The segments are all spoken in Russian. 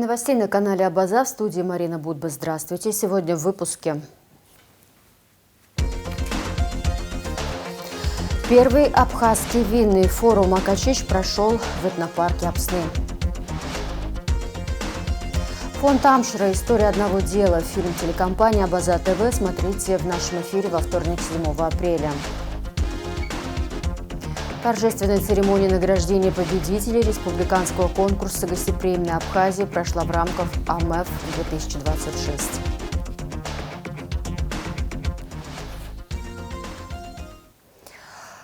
новостей на канале Абаза, в студии Марина Будба. Здравствуйте. Сегодня в выпуске. Первый абхазский винный форум «Акачич» прошел в этнопарке Апсны. Фонд Амшира. История одного дела. Фильм телекомпании Абаза ТВ смотрите в нашем эфире во вторник, 7 апреля. Торжественная церемония награждения победителей республиканского конкурса «Гостеприимная Абхазия» прошла в рамках АМЭФ-2026.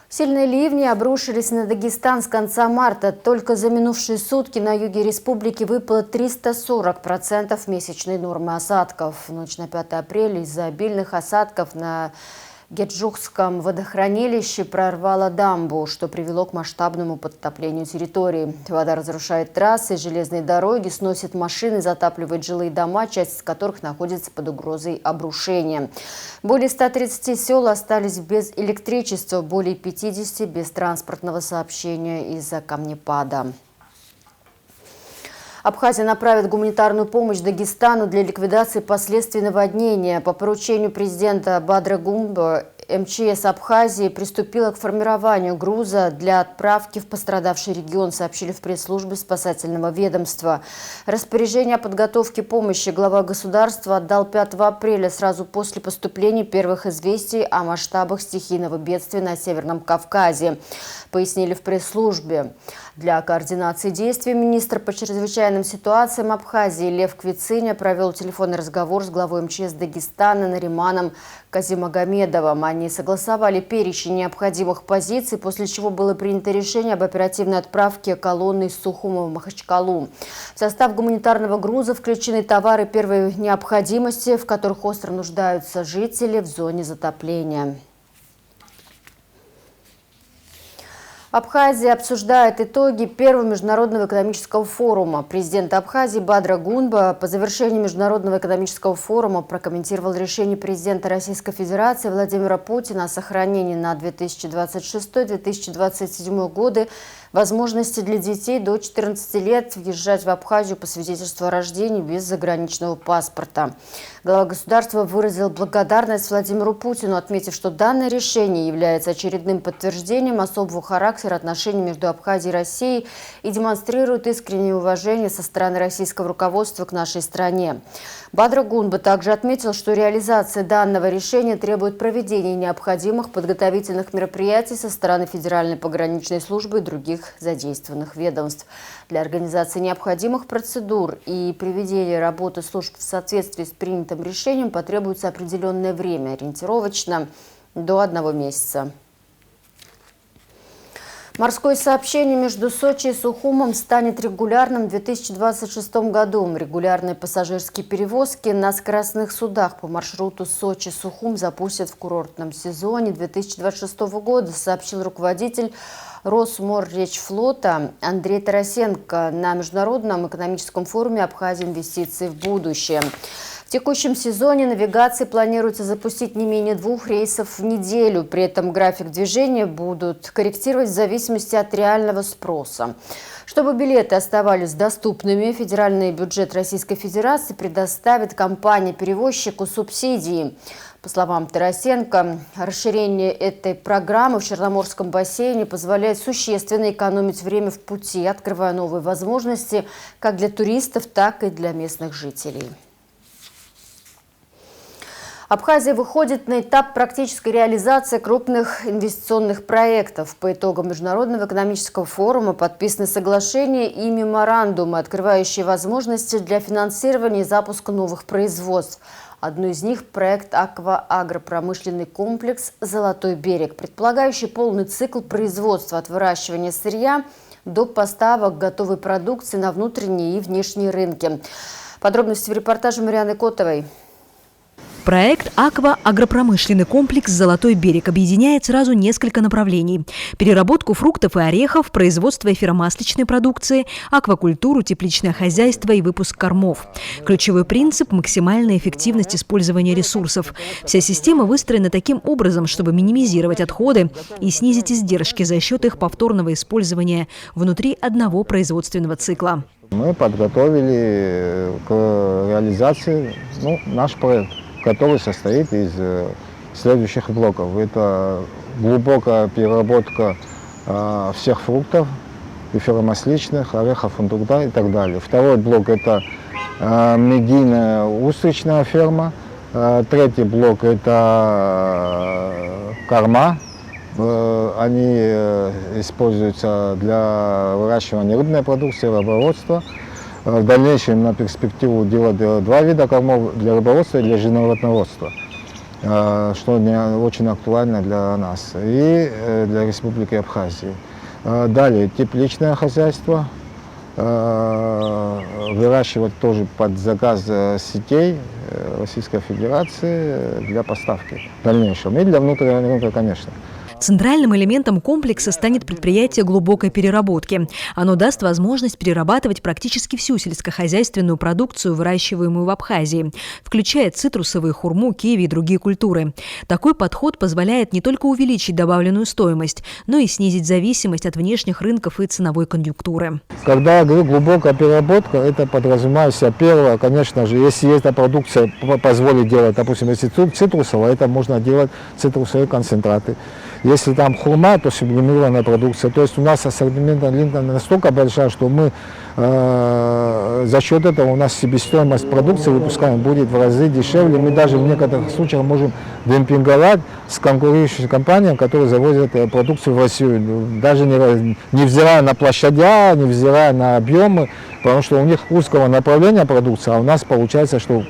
Сильные ливни обрушились на Дагестан с конца марта. Только за минувшие сутки на юге республики выпало 340% месячной нормы осадков. В ночь на 5 апреля из-за обильных осадков на Геджукском водохранилище прорвало дамбу, что привело к масштабному подтоплению территории. Вода разрушает трассы и железные дороги, сносит машины, затапливает жилые дома, часть из которых находится под угрозой обрушения. Более 130 сел остались без электричества, более 50 без транспортного сообщения из-за камнепада. Абхазия направит гуманитарную помощь Дагестану для ликвидации последствий наводнения. По поручению президента Бадра Гумба МЧС Абхазии приступила к формированию груза для отправки в пострадавший регион, сообщили в пресс-службе спасательного ведомства. Распоряжение о подготовке помощи глава государства отдал 5 апреля, сразу после поступления первых известий о масштабах стихийного бедствия на Северном Кавказе, пояснили в пресс-службе. Для координации действий министр по чрезвычайным ситуациям Абхазии Лев Квициня провел телефонный разговор с главой МЧС Дагестана Нариманом Казимагомедовым. Они согласовали перечень необходимых позиций, после чего было принято решение об оперативной отправке колонны из Сухума в Махачкалу. В состав гуманитарного груза включены товары первой необходимости, в которых остро нуждаются жители в зоне затопления. Абхазия обсуждает итоги первого международного экономического форума. Президент Абхазии Бадра Гунба по завершении международного экономического форума прокомментировал решение президента Российской Федерации Владимира Путина о сохранении на 2026-2027 годы возможности для детей до 14 лет въезжать в Абхазию по свидетельству о рождении без заграничного паспорта. Глава государства выразил благодарность Владимиру Путину, отметив, что данное решение является очередным подтверждением особого характера отношений между Абхазией и Россией и демонстрирует искреннее уважение со стороны российского руководства к нашей стране. Бадра Гунба также отметил, что реализация данного решения требует проведения необходимых подготовительных мероприятий со стороны Федеральной пограничной службы и других задействованных ведомств. Для организации необходимых процедур и приведения работы служб в соответствии с принятым решением потребуется определенное время, ориентировочно до 1 месяца. Морское сообщение между Сочи и Сухумом станет регулярным в 2026 году. Регулярные пассажирские перевозки на скоростных судах по маршруту Сочи-Сухум запустят в курортном сезоне 2026 года, сообщил руководитель Росморречфлота Андрей Тарасенко на Международном экономическом форуме «Абхазия. Инвестиции в будущее». В текущем сезоне навигации планируется запустить не менее 2 рейсов в неделю. При этом график движения будут корректировать в зависимости от реального спроса. Чтобы билеты оставались доступными, федеральный бюджет Российской Федерации предоставит компании-перевозчику субсидии. По словам Тарасенко, расширение этой программы в Черноморском бассейне позволяет существенно экономить время в пути, открывая новые возможности как для туристов, так и для местных жителей. Абхазия выходит на этап практической реализации крупных инвестиционных проектов. По итогам Международного экономического форума подписаны соглашения и меморандумы, открывающие возможности для финансирования и запуска новых производств. Одно из них – проект «Аква-агропромышленный комплекс «Золотой берег», предполагающий полный цикл производства от выращивания сырья до поставок готовой продукции на внутренние и внешние рынки. Подробности в репортаже Марианы Котовой. Проект «Аква-агропромышленный комплекс «Золотой берег» объединяет сразу несколько направлений: переработку фруктов и орехов, производство эфиромасличной продукции, аквакультуру, тепличное хозяйство и выпуск кормов. Ключевой принцип – максимальная эффективность использования ресурсов. Вся система выстроена таким образом, чтобы минимизировать отходы и снизить издержки за счет их повторного использования внутри одного производственного цикла. Мы подготовили к реализации наш проект, который состоит из следующих блоков. Это глубокая переработка всех фруктов, эфиромасличных, орехов, фундука и так далее. Второй блок – это медийная устричная ферма. Третий блок – это корма. Они используются для выращивания рыбной продукции, рыбоводства. В дальнейшем на перспективу делать два вида кормов: для рыбоводства и для животноводства, что очень актуально для нас и для Республики Абхазия. Далее тепличное хозяйство, выращивать тоже под заказ сетей Российской Федерации для поставки в дальнейшем и для внутреннего рынка, конечно. Центральным элементом комплекса станет предприятие глубокой переработки. Оно даст возможность перерабатывать практически всю сельскохозяйственную продукцию, выращиваемую в Абхазии, включая цитрусовые, хурму, киви и другие культуры. Такой подход позволяет не только увеличить добавленную стоимость, но и снизить зависимость от внешних рынков и ценовой конъюнктуры. Когда я говорю глубокая переработка, это подразумевается первое, конечно же, если эта продукция позволит делать, допустим, если цитрусовая, это можно делать цитрусовые концентраты. Если там хурма, то сублимированная продукция. То есть у нас ассортиментная линейка настолько большая, что мы за счет этого у нас себестоимость продукции выпускаем будет в разы дешевле. Мы даже в некоторых случаях можем демпинговать с конкурирующими компаниями, которые завозят продукцию в Россию, даже невзирая на площадя, невзирая на объемы, потому что у них узкого направления продукции, а у нас получается, что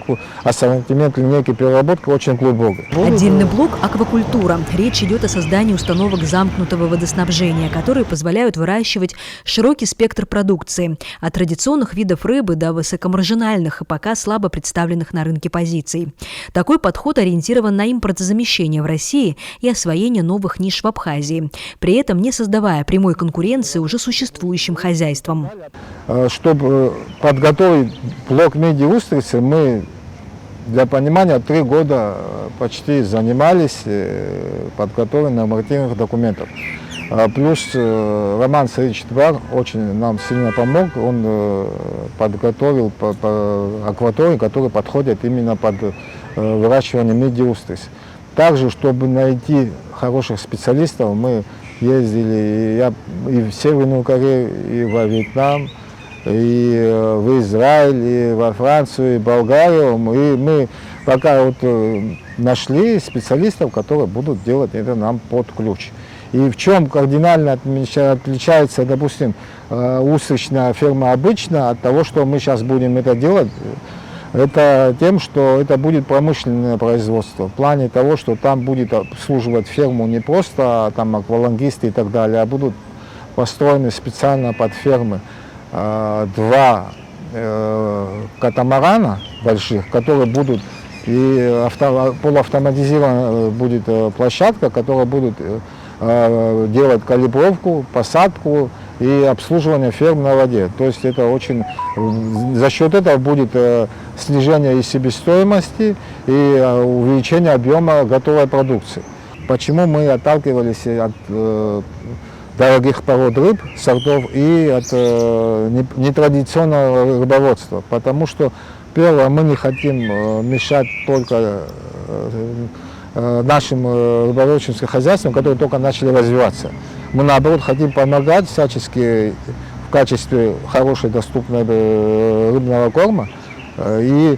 ассортимент линейки переработки очень глубокий. Отдельный блок – аквакультура. Речь идет о создании установок замкнутого водоснабжения, которые позволяют выращивать широкий спектр продукции – от традиционных видов рыбы до высокомаржинальных и пока слабо представленных на рынке позиций. Такой подход ориентирован на импортозамещение в России и освоение новых ниш в Абхазии, при этом не создавая прямой конкуренции уже существующим хозяйствам. Чтобы подготовить блок медиа-устрицы, мы, для понимания, 3 года почти занимались подготовкой нормативных документов. Плюс Роман Саидович Твар очень нам сильно помог. Он подготовил акватории, которые подходят именно под выращивание медиа-устриц. Также, чтобы найти хороших специалистов, мы ездили и в Северную Корею, и во Вьетнам, и в Израиль, и во Францию, и Болгарию. И мы пока нашли специалистов, которые будут делать это нам под ключ. И в чем кардинально отличается, допустим, устричная ферма обычно от того, что мы сейчас будем это делать, это тем, что это будет промышленное производство. В плане того, что там будет обслуживать ферму не просто там аквалангисты и так далее, а будут построены специально под фермы 2 катамарана больших, которые будут, и полуавтоматизирована будет площадка, которая будут делать калибровку, посадку и обслуживание ферм на воде. То есть это очень, за счет этого будет снижение и себестоимости, и увеличение объема готовой продукции. Почему мы отталкивались от дорогих пород рыб, сортов и от нетрадиционного рыбоводства? Потому что, первое, мы не хотим мешать только нашим рыбоводческим хозяйствам, которые только начали развиваться. Мы, наоборот, хотим помогать всячески в качестве хорошей, доступной рыбного корма. И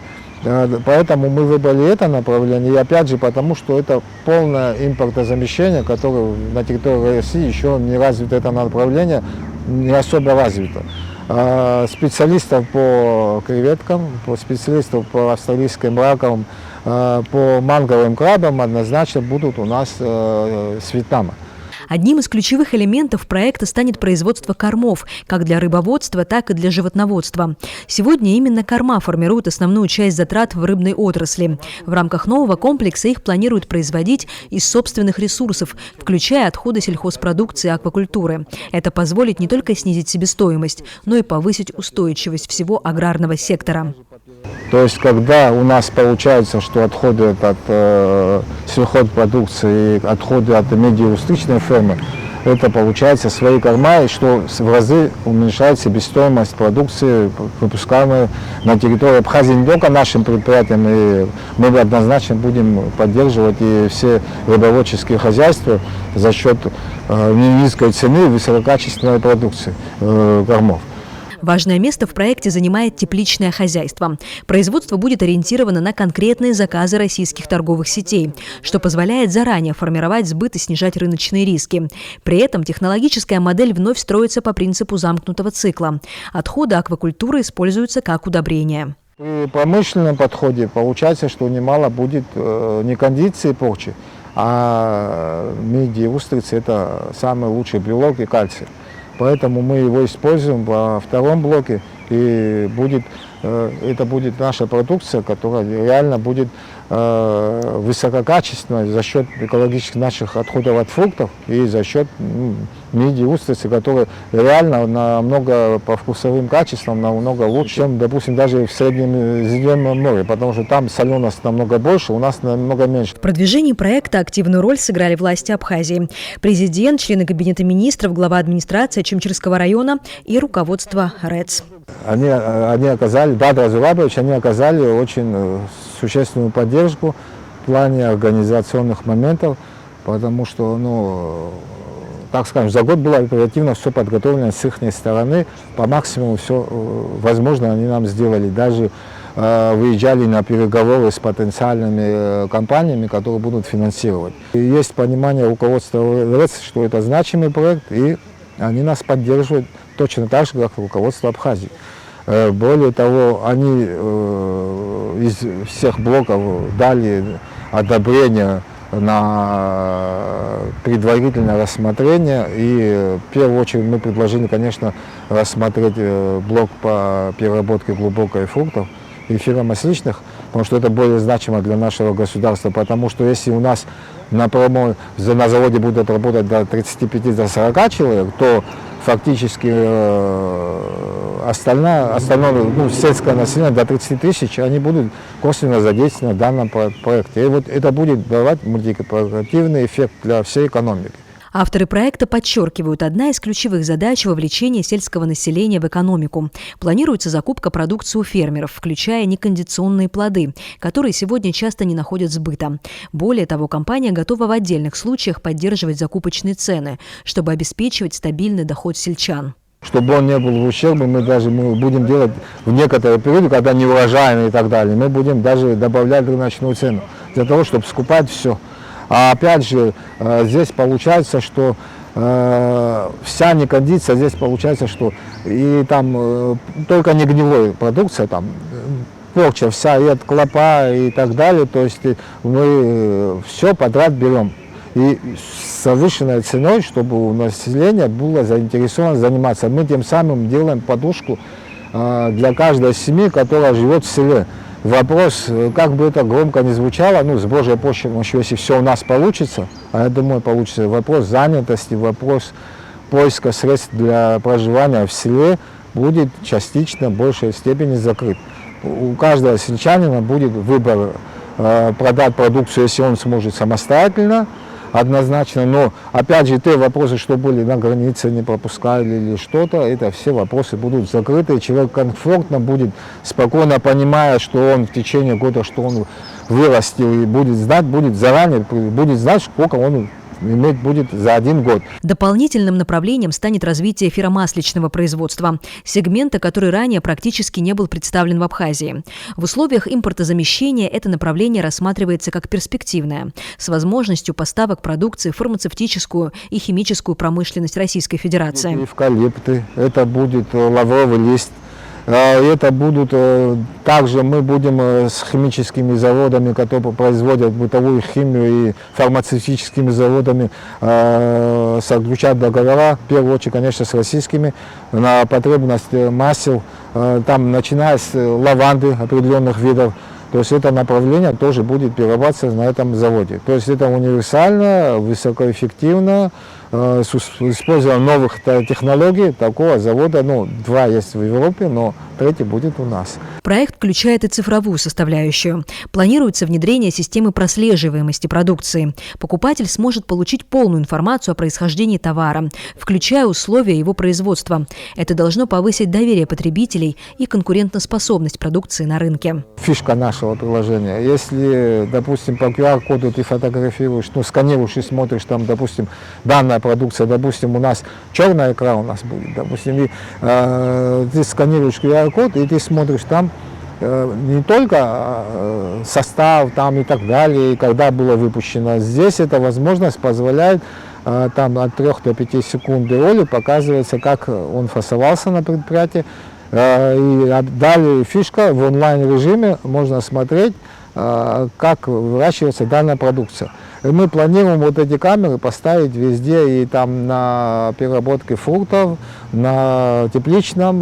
поэтому мы выбрали это направление. И опять же, потому что это полное импортозамещение, которое на территории России еще не развито, это направление не особо развито. Специалистов по креветкам, специалистов по австралийским раковым, по манговым крабам однозначно будут у нас с Вьетнама. Одним из ключевых элементов проекта станет производство кормов, как для рыбоводства, так и для животноводства. Сегодня именно корма формируют основную часть затрат в рыбной отрасли. В рамках нового комплекса их планируют производить из собственных ресурсов, включая отходы сельхозпродукции и аквакультуры. Это позволит не только снизить себестоимость, но и повысить устойчивость всего аграрного сектора. То есть, когда у нас получается, что отходы от сельхозпродукции, отходы от медиаустричной фермы, это получается свои корма, и что в разы уменьшает себестоимость продукции, выпускаемой на территории Абхазии не только нашим предприятиям, и мы однозначно будем поддерживать и все рыбоводческие хозяйства за счет низкой цены и высококачественной продукции кормов. Важное место в проекте занимает тепличное хозяйство. Производство будет ориентировано на конкретные заказы российских торговых сетей, что позволяет заранее формировать сбыт и снижать рыночные риски. При этом технологическая модель вновь строится по принципу замкнутого цикла. Отходы аквакультуры используются как удобрение. При промышленном подходе получается, что немало будет не кондиции порчи, а мидии и устрицы – это самый лучший белок и кальций. Поэтому мы его используем во втором блоке, и это будет наша продукция, которая реально будет высококачественной за счет экологических наших отходов от фруктов и за счет мидии, устрицы, которые реально намного по вкусовым качествам намного лучше, чем, допустим, даже в Средиземном море, потому что там соленость намного больше, у нас намного меньше. В продвижении проекта активную роль сыграли власти Абхазии. Президент, члены Кабинета министров, глава администрации Чимчирского района и руководство РЭЦ. Они оказали, Бадр Зурабович, они оказали очень существенную поддержку в плане организационных моментов, потому что, так скажем, за год было оперативно все подготовлено с их стороны, по максимуму все возможно они нам сделали. Даже выезжали на переговоры с потенциальными компаниями, которые будут финансировать. И есть понимание руководства РЭЦ, что это значимый проект, и они нас поддерживают точно так же, как руководство Абхазии. Более того, они из всех блоков дали одобрение на предварительное рассмотрение. И в первую очередь мы предложили, конечно, рассмотреть блок по переработке глубокой фруктов и эфиромасличных, потому что это более значимо для нашего государства. Потому что если у нас на заводе будут работать до 35-40 человек, то фактически остальное сельское население до 30 тысяч, они будут косвенно задействованы в данном проекте. И вот это будет давать мультипликативный эффект для всей экономики. Авторы проекта подчеркивают, одна из ключевых задач – вовлечение сельского населения в экономику. Планируется закупка продукции у фермеров, включая некондиционные плоды, которые сегодня часто не находят сбыта. Более того, компания готова в отдельных случаях поддерживать закупочные цены, чтобы обеспечивать стабильный доход сельчан. Чтобы он не был в ущербе, мы будем делать в некоторые периоды, когда не урожайно и так далее, мы будем даже добавлять рыночную цену для того, чтобы скупать все. А опять же, здесь получается, что вся некондиция, здесь получается, что и там только не гнилая продукция, там порча вся, и от клопа и так далее, то есть мы все подряд берем. И с завышенной ценой, чтобы у населения было заинтересовано заниматься. Мы тем самым делаем подушку для каждой семьи, которая живет в селе. Вопрос, как бы это громко не звучало, с Божьей помощью, если все у нас получится, а я думаю, получится, вопрос занятости, вопрос поиска средств для проживания в селе будет частично в большей степени закрыт. У каждого сельчанина будет выбор продать продукцию, если он сможет самостоятельно, однозначно, но опять же те вопросы, что были на границе, не пропускали или что-то, это все вопросы будут закрыты, человек комфортно будет, спокойно понимая, что он в течение года, что он вырастил и будет знать, сколько он иметь будет за 1 год. Дополнительным направлением станет развитие эфиромасличного производства, сегмента, который ранее практически не был представлен в Абхазии. В условиях импортозамещения это направление рассматривается как перспективное, с возможностью поставок продукции в фармацевтическую и химическую промышленность Российской Федерации. Эвкалипты, это будет лавровый лист, Это будут, также мы будем с химическими заводами, которые производят бытовую химию, и фармацевтическими заводами заключать договора, в первую очередь, конечно, с российскими, на потребность масел, там, начиная с лаванды определенных видов. То есть это направление тоже будет перерабатываться на этом заводе. То есть это универсально, высокоэффективно, с использованием новых технологий. Такого завода, два есть в Европе, но третий будет у нас. Проект включает и цифровую составляющую. Планируется внедрение системы прослеживаемости продукции. Покупатель сможет получить полную информацию о происхождении товара, включая условия его производства. Это должно повысить доверие потребителей и конкурентоспособность продукции на рынке. Фишка нашего приложения. Если, допустим, по QR-коду ты фотографируешь, сканируешь и смотришь, там, допустим, данная продукция, допустим, у нас черный экран у нас будет, допустим, и ты сканируешь QR-код, и ты смотришь там не только состав там и так далее, и когда было выпущено. Здесь эта возможность позволяет там от 3 до 5 секунд роли показывается, как он фасовался на предприятии. И далее фишка в онлайн-режиме можно смотреть, как выращивается данная продукция. И мы планируем вот эти камеры поставить везде, и там на переработке фруктов, на тепличном,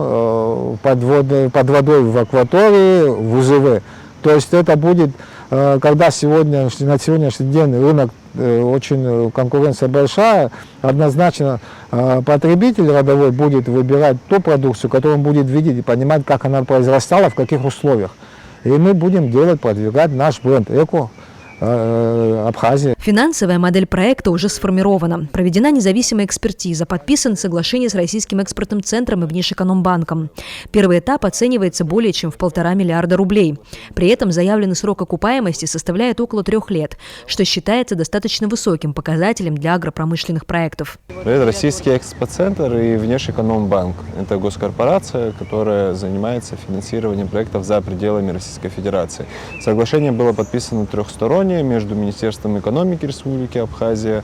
под водой в акватории, в УЗВ. То есть это будет, когда на сегодняшний день рынок очень конкуренция большая, однозначно потребитель рядовой будет выбирать ту продукцию, которую он будет видеть и понимать, как она произрастала, в каких условиях. И мы будем продвигать наш бренд «Эко». Абхазия. Финансовая модель проекта уже сформирована. Проведена независимая экспертиза, подписано соглашение с Российским экспортным центром и Внешэкономбанком. Первый этап оценивается более чем в 1,5 миллиарда рублей. При этом заявленный срок окупаемости составляет около 3 лет, что считается достаточно высоким показателем для агропромышленных проектов. Это Российский экспоцентр и Внешэкономбанк. Это госкорпорация, которая занимается финансированием проектов за пределами Российской Федерации. Соглашение было подписано трехсторонне между Министерством экономики Республики Абхазия,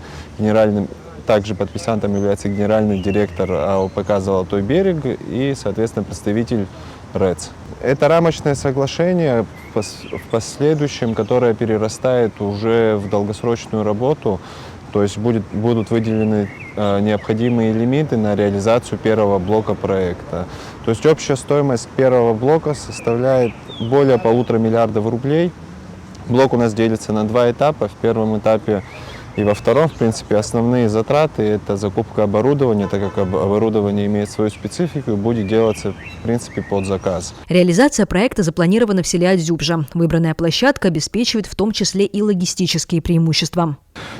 также подписантом является генеральный директор АОПК «Золотой берег» и, соответственно, представитель РЭЦ. Это рамочное соглашение в последующем, которое перерастает уже в долгосрочную работу, то есть будут выделены необходимые лимиты на реализацию первого блока проекта. То есть общая стоимость первого блока составляет более 1,5 миллиарда рублей. Блок у нас делится на 2 этапа. В первом этапе и во втором, в принципе, основные затраты – это закупка оборудования, так как оборудование имеет свою специфику и будет делаться, в принципе, под заказ. Реализация проекта запланирована в селе Адзюбжа. Выбранная площадка обеспечивает в том числе и логистические преимущества.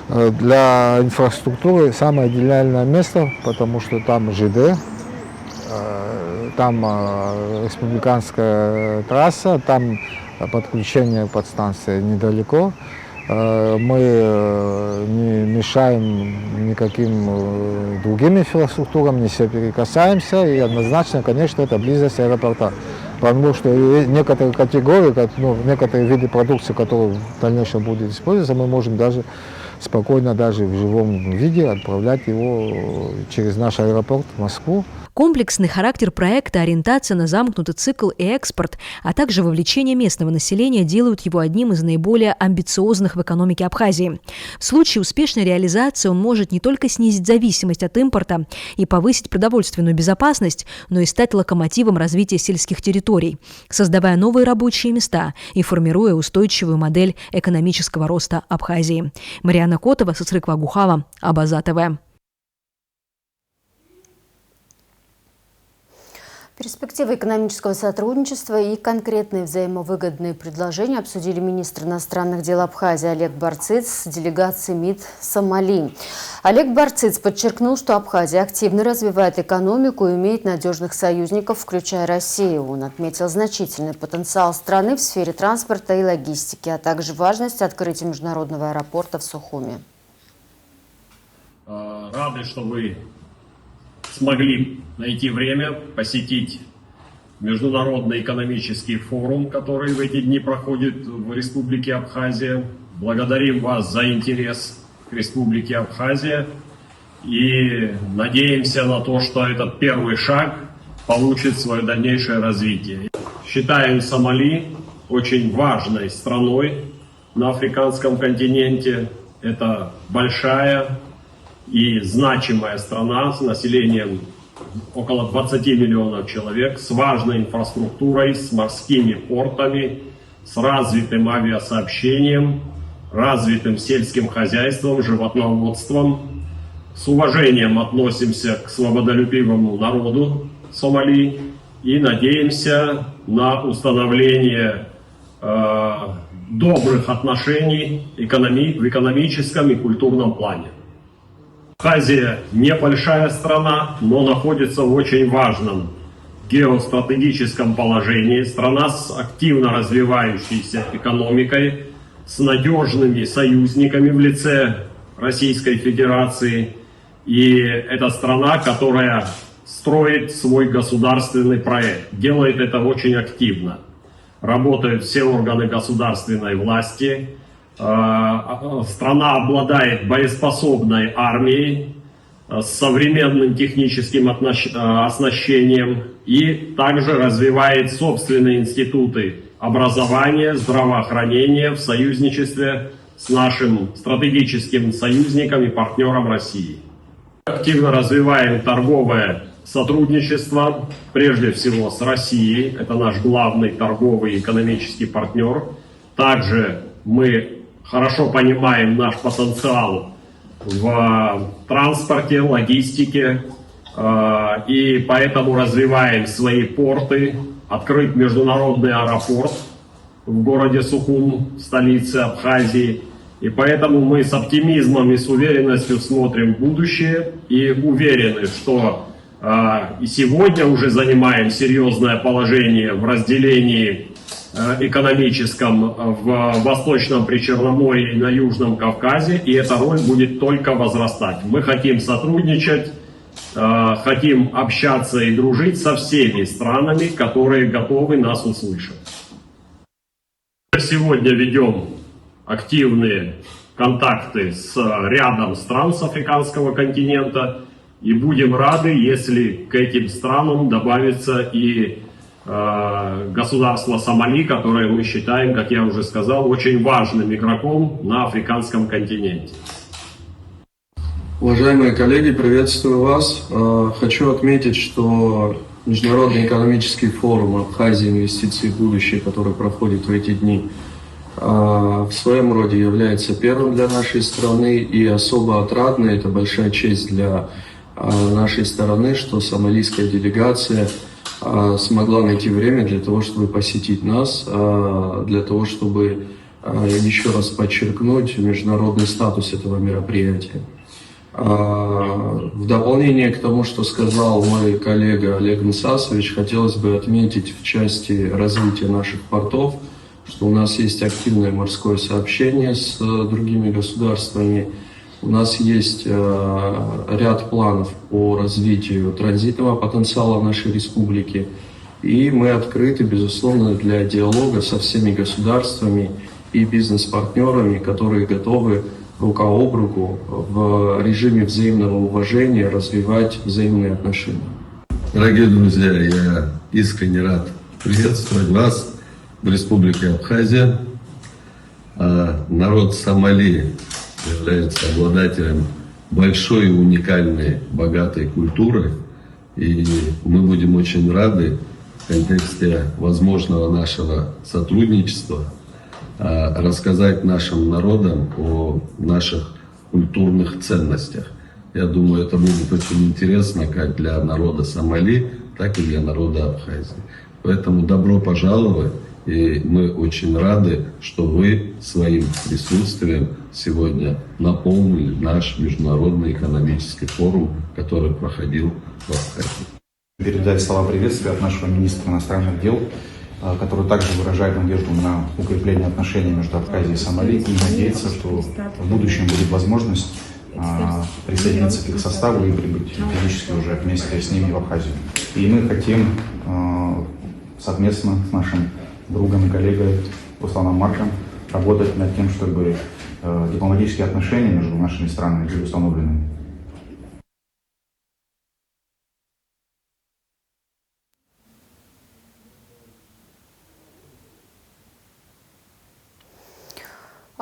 Для инфраструктуры самое идеальное место, потому что там ЖД, там республиканская трасса, там подключение подстанции недалеко. Мы не мешаем никаким другим инфраструктурам, не соприкасаемся. И однозначно, конечно, это близость аэропорта. Потому что некоторые категории, некоторые виды продукции, которые в дальнейшем будут использоваться, мы можем даже спокойно, даже в живом виде отправлять его через наш аэропорт в Москву. Комплексный характер проекта, ориентация на замкнутый цикл и экспорт, а также вовлечение местного населения делают его одним из наиболее амбициозных в экономике Абхазии. В случае успешной реализации он может не только снизить зависимость от импорта и повысить продовольственную безопасность, но и стать локомотивом развития сельских территорий, создавая новые рабочие места и формируя устойчивую модель экономического роста Абхазии. Марианна Котова, Сацрыква Гухава, Абаза ТВ. Перспективы экономического сотрудничества и конкретные взаимовыгодные предложения обсудили министр иностранных дел Абхазии Олег Барциц с делегацией МИД Сомали. Олег Барциц подчеркнул, что Абхазия активно развивает экономику и имеет надежных союзников, включая Россию. Он отметил значительный потенциал страны в сфере транспорта и логистики, а также важность открытия международного аэропорта в Сухуми. Рады, что вы смогли найти время посетить Международный экономический форум, который в эти дни проходит в Республике Абхазия. Благодарим вас за интерес к Республике Абхазия и надеемся на то, что этот первый шаг получит свое дальнейшее развитие. Считаем Сомали очень важной страной на африканском континенте. Это большая и значимая страна с населением около 20 миллионов человек, с важной инфраструктурой, с морскими портами, с развитым авиасообщением, развитым сельским хозяйством, животноводством. С уважением относимся к свободолюбивому народу Сомали и надеемся на установление добрых отношений в экономическом и культурном плане. Абхазия небольшая страна, но находится в очень важном геостратегическом положении. Страна с активно развивающейся экономикой, с надежными союзниками в лице Российской Федерации. И это страна, которая строит свой государственный проект, делает это очень активно. Работают все органы государственной власти. Страна обладает боеспособной армией с современным техническим оснащением и также развивает собственные институты образования, здравоохранения в союзничестве с нашим стратегическим союзником и партнером России. Активно развиваем торговое сотрудничество, прежде всего с Россией, это наш главный торговый и экономический партнер. Также мы хорошо понимаем наш потенциал в транспорте, логистике, и поэтому развиваем свои порты. Открыт международный аэропорт в городе Сухум, столице Абхазии. И поэтому мы с оптимизмом и с уверенностью смотрим в будущее и уверены, что и сегодня уже занимаем серьезное положение в разделении экономическом в Восточном Причерноморье и на Южном Кавказе, и эта роль будет только возрастать. Мы хотим сотрудничать, хотим общаться и дружить со всеми странами, которые готовы нас услышать. Сегодня ведем активные контакты с рядом стран с африканского континента, и будем рады, если к этим странам добавится и государство Сомали, которое мы считаем, как я уже сказал, очень важным игроком на африканском континенте. Уважаемые коллеги, приветствую вас. Хочу отметить, что Международный экономический форум Абхазии «Инвестиции в будущее», который проходит в эти дни, в своем роде является первым для нашей страны и особо отрадной. Это большая честь для нашей стороны, что сомалийская делегация смогла найти время для того, чтобы посетить нас, для того, чтобы еще раз подчеркнуть международный статус этого мероприятия. В дополнение к тому, что сказал мой коллега Олег Мсасович, хотелось бы отметить в части развития наших портов, что у нас есть активное морское сообщение с другими государствами. У нас есть ряд планов по развитию транзитного потенциала нашей республики. И мы открыты, безусловно, для диалога со всеми государствами и бизнес-партнерами, которые готовы рука об руку в режиме взаимного уважения развивать взаимные отношения. Дорогие друзья, я искренне рад приветствовать вас в Республике Абхазия. Народ Сомали является обладателем большой и уникальной, богатой культуры. И мы будем очень рады в контексте возможного нашего сотрудничества рассказать нашим народам о наших культурных ценностях. Я думаю, это будет очень интересно как для народа Сомали, так и для народа Абхазии. Поэтому добро пожаловать. И мы очень рады, что вы своим присутствием сегодня наполнили наш международный экономический форум, который проходил в Абхазии. Передать слова приветствия от нашего министра иностранных дел, который также выражает надежду на укрепление отношений между Абхазией и Сомали и надеется, что в будущем будет возможность присоединиться к их составу и прибыть физически уже вместе с ними в Абхазию. И мы хотим совместно с нашим другом и коллегой Русланом Марком работать над тем, чтобы дипломатические отношения между нашими странами были установлены.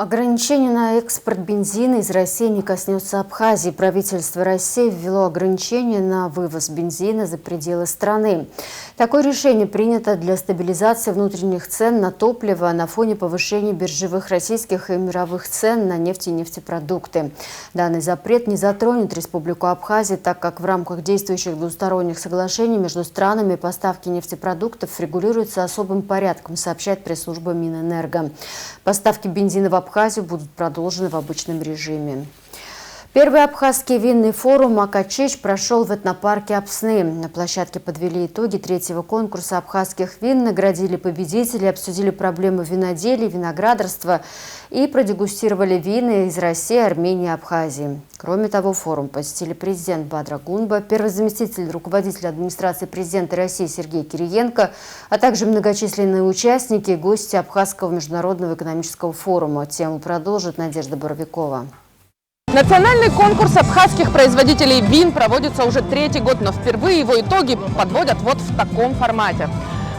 Ограничение на экспорт бензина из России не коснется Абхазии. Правительство России ввело ограничение на вывоз бензина за пределы страны. Такое решение принято для стабилизации внутренних цен на топливо на фоне повышения биржевых российских и мировых цен на нефть и нефтепродукты. Данный запрет не затронет Республику Абхазия, так как в рамках действующих двусторонних соглашений между странами поставки нефтепродуктов регулируются особым порядком, сообщает пресс-служба Минэнерго. Поставки бензина в Абхазию будут продолжены в обычном режиме. Первый абхазский винный форум «Акачич» прошел в этнопарке Апсны. На площадке подвели итоги третьего конкурса абхазских вин, наградили победителей, обсудили проблемы виноделия, виноградарства и продегустировали вина из России, Армении и Абхазии. Кроме того, форум посетили президент Бадра Гунба, первый заместитель руководителя администрации президента России Сергей Кириенко, а также многочисленные участники и гости Абхазского международного экономического форума. Тему продолжит Надежда Боровикова. Национальный конкурс абхазских производителей вин проводится уже третий год, но впервые его итоги подводят вот в таком формате.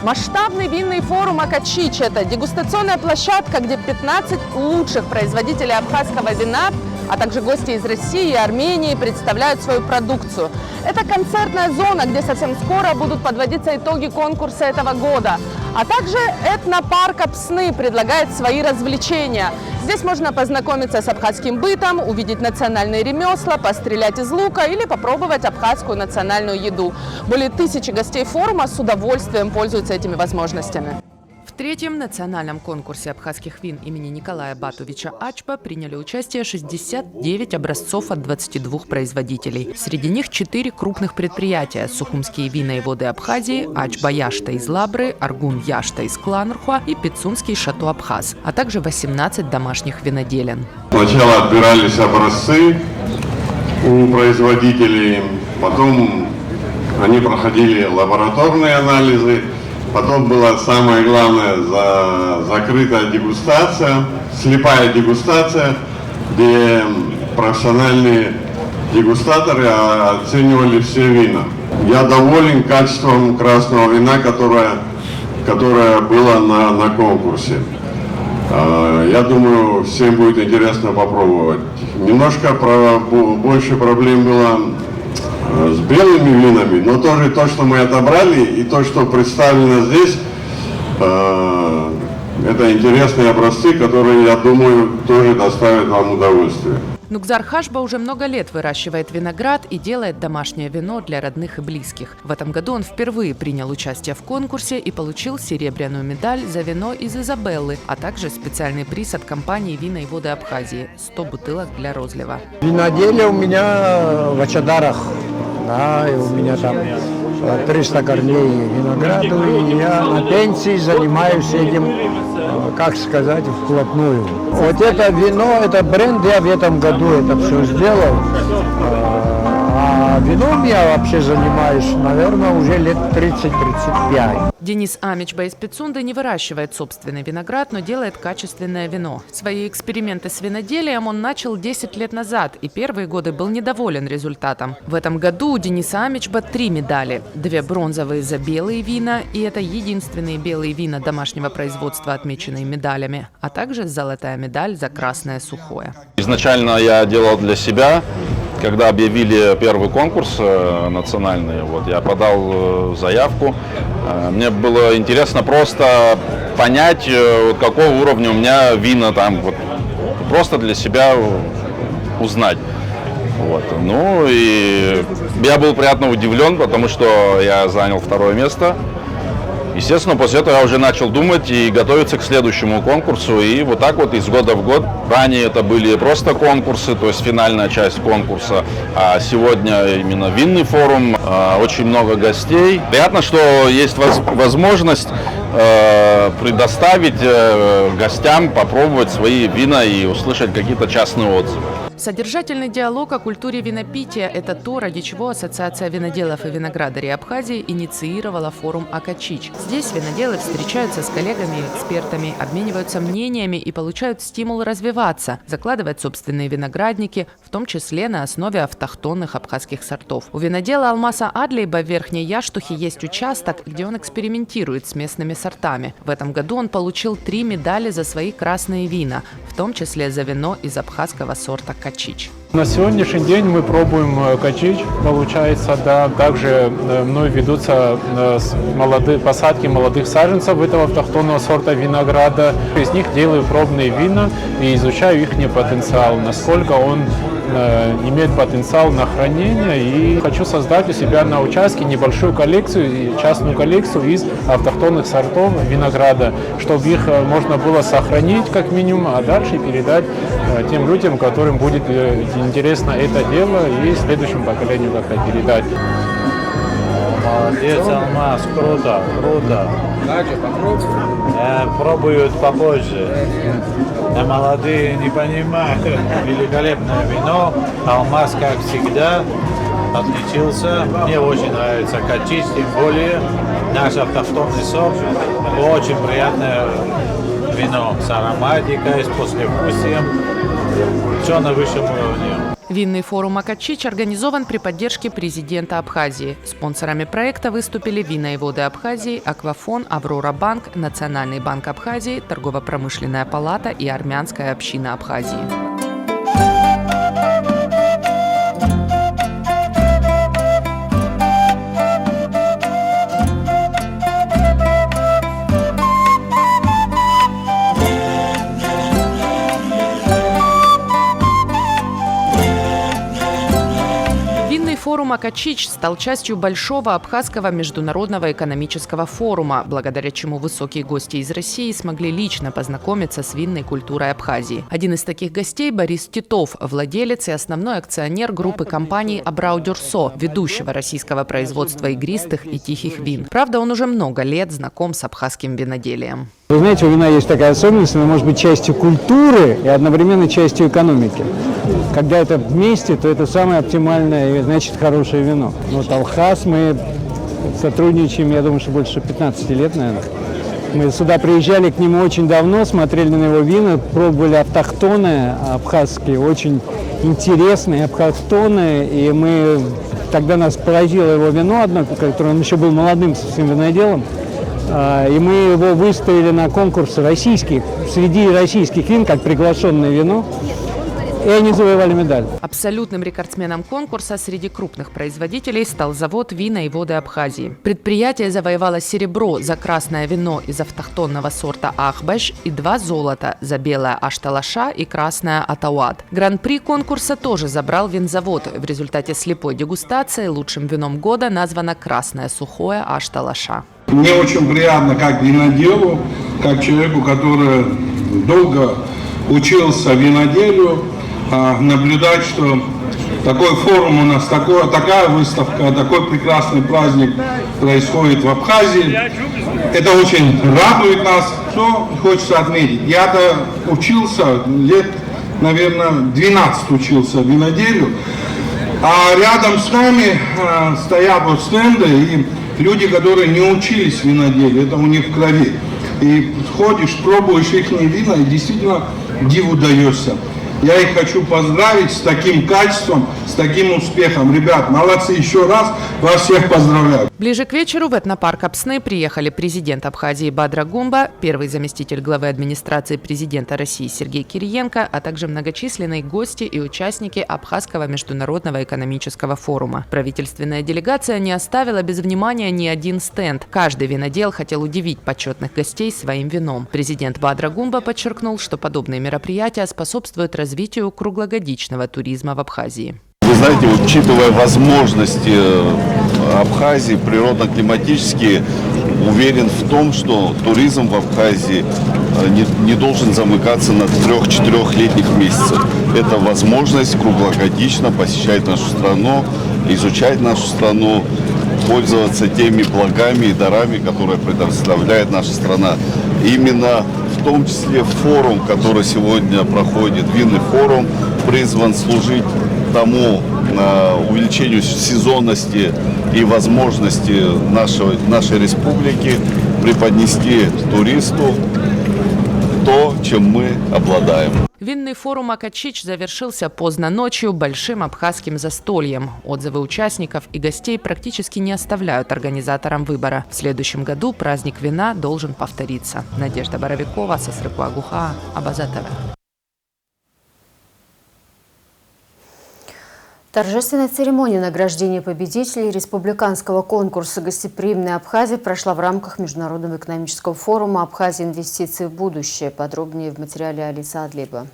Масштабный винный форум «Акачич» – это дегустационная площадка, где 15 лучших производителей абхазского вина, а также гости из России и Армении представляют свою продукцию. Это концертная зона, где совсем скоро будут подводиться итоги конкурса этого года. А также этнопарк Апсны предлагает свои развлечения. Здесь можно познакомиться с абхазским бытом, увидеть национальные ремесла, пострелять из лука или попробовать абхазскую национальную еду. Более 1000 гостей форума с удовольствием пользуются этими возможностями. В третьем национальном конкурсе абхазских вин имени Николая Батовича Ачба приняли участие 69 образцов от 22 производителей. Среди них 4 крупных предприятия – Сухумские вина и воды Абхазии, Ачба Яшта из Лабры, Аргун Яшта из Кланрхуа и Пицунский Шато Абхаз, а также 18 домашних виноделен. Сначала отбирались образцы у производителей, потом они проходили лабораторные анализы. Потом была самое главное закрытая дегустация, слепая дегустация, где профессиональные дегустаторы оценивали все вина. Я доволен качеством красного вина, которое было на конкурсе. Я думаю, всем будет интересно попробовать. Немножко больше проблем было с белыми винами, но тоже то, что мы отобрали, и то, что представлено здесь, это интересные образцы, которые, я думаю, тоже доставят вам удовольствие. Нукзар Хашба уже много лет выращивает виноград и делает домашнее вино для родных и близких. В этом году он впервые принял участие в конкурсе и получил серебряную медаль за вино из Изабеллы, а также специальный приз от компании «Вина и воды Абхазии» – 100 бутылок для розлива. Виноделие у меня в Ачадарах, да, и у меня там 300 корней винограду, и я на пенсии занимаюсь этим, как сказать, вплотную. Вот это вино, это бренд, я в этом году это все сделал. А вином я вообще занимаюсь, наверное, уже лет 30-35. Денис Амичба из Пицунды не выращивает собственный виноград, но делает качественное вино. Свои эксперименты с виноделием он начал 10 лет назад и первые годы был недоволен результатом. В этом году у Дениса Амичба 3 медали. 2 бронзовые за белые вина, и это единственные белые вина домашнего производства, отмеченные медалями, а также золотая медаль за красное сухое. Изначально я делал для себя. Когда объявили первый конкурс национальный, вот, я подал заявку. Мне было интересно просто понять, вот, какого уровня у меня вина там, вот, просто для себя узнать. Вот. Ну и я был приятно удивлен, потому что я занял 2-е место. Естественно, после этого я уже начал думать и готовиться к следующему конкурсу. И вот так вот из года в год. Ранее это были просто конкурсы, то есть финальная часть конкурса. А сегодня именно винный форум, очень много гостей. Приятно, что есть возможность предоставить гостям попробовать свои вина и услышать какие-то частные отзывы. Содержательный диалог о культуре винопития – это то, ради чего Ассоциация виноделов и виноградарей Абхазии инициировала форум «Акачич». Здесь виноделы встречаются с коллегами и экспертами, обмениваются мнениями и получают стимул развиваться, закладывать собственные виноградники, в том числе на основе автохтонных абхазских сортов. У винодела Алмаса Адлейба в Верхней Яштухе есть участок, где он экспериментирует с местными сортами. В этом году он получил 3 медали за свои красные вина, в том числе за вино из абхазского сорта «Качич». На сегодняшний день мы пробуем качич, получается, да. Также мной ведутся посадки молодых саженцев этого автохтонного сорта винограда. Из них делаю пробные вина и изучаю их потенциал, насколько он имеет потенциал на хранение. И хочу создать у себя на участке небольшую коллекцию, частную коллекцию из автохтонных сортов винограда, чтобы их можно было сохранить как минимум, а дальше передать тем людям, которым будет интересно это дело, и следующему поколению как-то передать. Молодец, Алмаз, круто, круто. Пробуют попозже. Молодые не понимают. Великолепное вино. Алмаз, как всегда, отличился. Мне очень нравится качич, тем более наш автохтонный сорт. Очень приятное вино с ароматикой, с послевкусием. Все на высшем уровне. Винный форум «Акачич» организован при поддержке президента Абхазии. Спонсорами проекта выступили Вина и воды Абхазии, Аквафон, Аврора Банк, Национальный банк Абхазии, Торгово-промышленная палата и Армянская община Абхазии. Форум «Акачич» стал частью большого абхазского международного экономического форума, благодаря чему высокие гости из России смогли лично познакомиться с винной культурой Абхазии. Один из таких гостей – Борис Титов, владелец и основной акционер группы компаний «Абрау Дюрсо», ведущего российского производства игристых и тихих вин. Правда, он уже много лет знаком с абхазским виноделием. Вы знаете, у вина есть такая особенность, она может быть частью культуры и одновременно частью экономики. Когда это вместе, то это самое оптимальное и, значит, хорошее вино. Вот Алхаз, мы сотрудничаем, я думаю, что больше 15 лет, наверное. Мы сюда приезжали к нему очень давно, смотрели на его вина, пробовали автохтоны абхазские, очень интересные автохтоны, и тогда нас поразило его вино одно, которое он еще был молодым совсем виноделом. И мы его выставили на конкурс российский, среди российских вин, как приглашенное вино. И они завоевали медаль. Абсолютным рекордсменом конкурса среди крупных производителей стал завод «Вина и воды Абхазии». Предприятие завоевало серебро за красное вино из автохтонного сорта «Ахбаш» и 2 золота за белое «Ашталаша» и красное «Атауад». Гран-при конкурса тоже забрал винзавод. В результате слепой дегустации лучшим вином года названо красное сухое «Ашталаша». Мне очень приятно как виноделу, как человеку, который долго учился виноделию, наблюдать, что такой форум у нас, такая выставка, такой прекрасный праздник происходит в Абхазии. Это очень радует нас. Что хочется отметить? Я-то учился, лет, наверное, 12 учился виноделию, а рядом с нами стоят вот стенды и люди, которые не учились виноделию, это у них в крови. И ходишь, пробуешь их вина и действительно диву даешься. Я их хочу поздравить с таким качеством, с таким успехом. Ребят, молодцы, еще раз вас всех поздравляю. Ближе к вечеру в этнопарк Апсны приехали президент Абхазии Бадра Гумба, первый заместитель главы администрации президента России Сергей Кириенко, а также многочисленные гости и участники Абхазского международного экономического форума. Правительственная делегация не оставила без внимания ни один стенд. Каждый винодел хотел удивить почетных гостей своим вином. Президент Бадра Гумба подчеркнул, что подобные мероприятия способствуют развитию круглогодичного туризма в Абхазии. Вы знаете, учитывая возможности Абхазии природно-климатические, уверен в том, что туризм в Абхазии не должен замыкаться на 3-4-летних месяцах. Это возможность круглогодично посещать нашу страну, изучать нашу страну, пользоваться теми благами и дарами, которые предоставляет наша страна. Именно в том числе форум, который сегодня проходит, винный форум, призван служить тому увеличению сезонности и возможности нашей республики преподнести туристу то, чем мы обладаем. Винный форум «Акачич» завершился поздно ночью большим абхазским застольем. Отзывы участников и гостей практически не оставляют организаторам выбора. В следующем году праздник вина должен повториться. Надежда Боровикова, Сосрыкуа Гуха, Абаза ТВ. Торжественная церемония награждения победителей республиканского конкурса «Гостеприимная Абхазия» прошла в рамках Международного экономического форума «Абхазия. Инвестиции в будущее». Подробнее в материале Алисы Адлиба.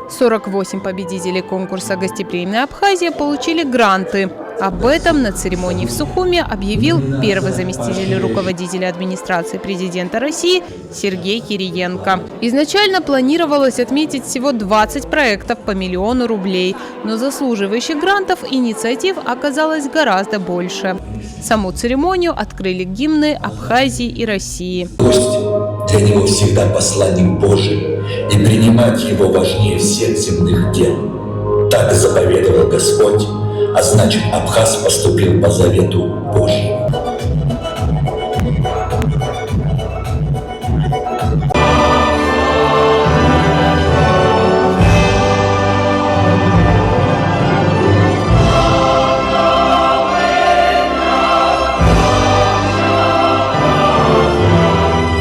48 победителей конкурса «Гостеприимная Абхазия» получили гранты. Об этом на церемонии в Сухуме объявил первый заместитель руководителя администрации президента России Сергей Кириенко. Изначально планировалось отметить всего 20 проектов по 1 миллиону рублей, но заслуживающих грантов инициатив оказалось гораздо больше. Саму церемонию открыли гимны Абхазии и России. Гость для него всегда посланник Божий, и принимать его важнее всех земных дел. Так заповедовал Господь, а значит, абхаз поступил по завету Божьему.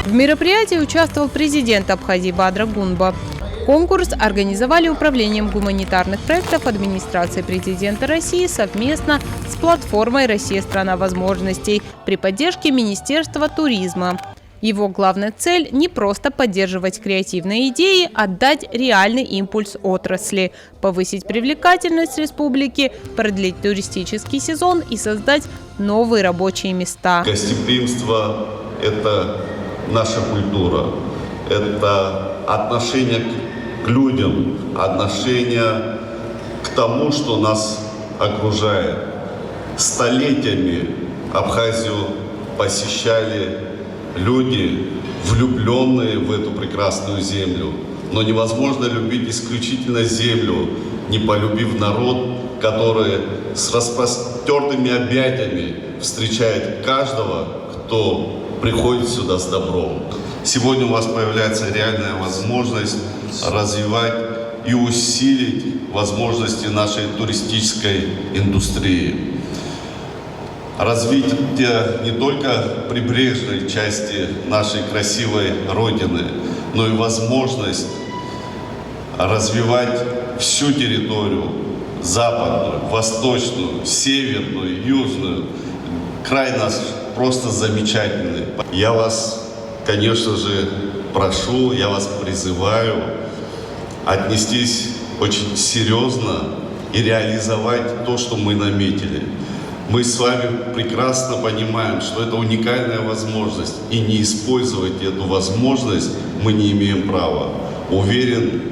В мероприятии участвовал президент Абхазии Бадра Гунба. Конкурс организовали Управлением гуманитарных проектов администрации президента России совместно с платформой «Россия – страна возможностей» при поддержке Министерства туризма. Его главная цель – не просто поддерживать креативные идеи, а дать реальный импульс отрасли, повысить привлекательность республики, продлить туристический сезон и создать новые рабочие места. Гостеприимство – это наша культура, это отношение к людям, отношение к тому, что нас окружает. Столетиями Абхазию посещали люди, влюбленные в эту прекрасную землю. Но невозможно любить исключительно землю, не полюбив народ, который с распростертыми объятиями встречает каждого, кто приходит сюда с добром. Сегодня у вас появляется реальная возможность развивать и усилить возможности нашей туристической индустрии. Развитие не только прибрежной части нашей красивой Родины, но и возможность развивать всю территорию, западную, восточную, северную, южную. Край наш просто замечательный. Я вас, конечно же, прошу, я вас призываю отнестись очень серьезно и реализовать то, что мы наметили. Мы с вами прекрасно понимаем, что это уникальная возможность, и не использовать эту возможность мы не имеем права. Уверен,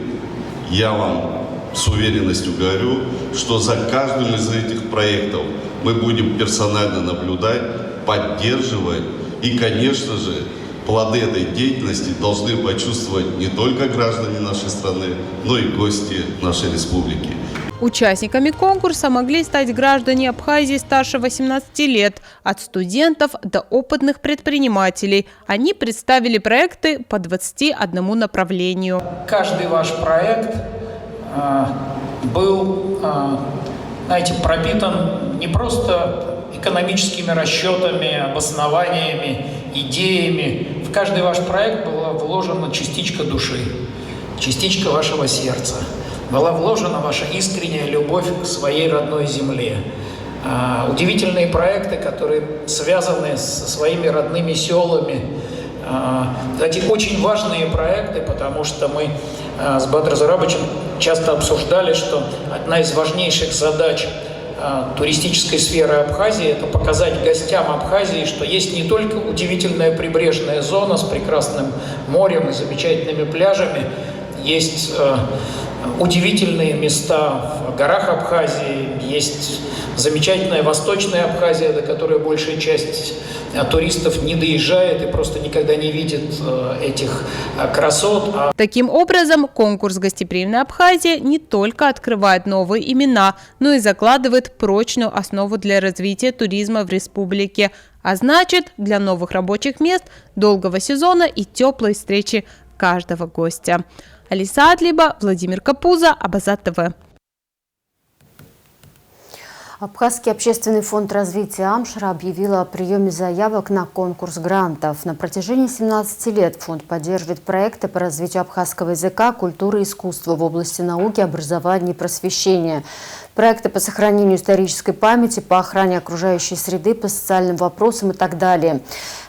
я вам с уверенностью говорю, что за каждым из этих проектов мы будем персонально наблюдать, поддерживать и, конечно же, плоды этой деятельности должны почувствовать не только граждане нашей страны, но и гости нашей республики. Участниками конкурса могли стать граждане Абхазии старше 18 лет, от студентов до опытных предпринимателей. Они представили проекты по 21 направлению. Каждый ваш проект был, знаете, пропитан не просто экономическими расчетами, обоснованиями, идеями. В каждый ваш проект была вложена частичка души, частичка вашего сердца. Была вложена ваша искренняя любовь к своей родной земле. Удивительные проекты, которые связаны со своими родными селами. Кстати, очень важные проекты, потому что мы с Бадром Зарабовичем часто обсуждали, что одна из важнейших задач туристической сферы Абхазии – это показать гостям Абхазии, что есть не только удивительная прибрежная зона с прекрасным морем и замечательными пляжами, есть удивительные места в горах Абхазии, есть замечательная Восточная Абхазия, до которой большая часть туристов не доезжает и просто никогда не видит этих красот. Таким образом, конкурс «Гостеприимная Абхазия» не только открывает новые имена, но и закладывает прочную основу для развития туризма в республике, а значит, для новых рабочих мест, долгого сезона и теплой встречи каждого гостя. Алиса Адлиба, Владимир Капуза, Абазат ТВ. Абхазский общественный фонд развития Амшра объявил о приеме заявок на конкурс грантов. На протяжении 17 лет фонд поддерживает проекты по развитию абхазского языка, культуры и искусства в области науки, образования и просвещения. Проекты по сохранению исторической памяти, по охране окружающей среды, по социальным вопросам и так далее.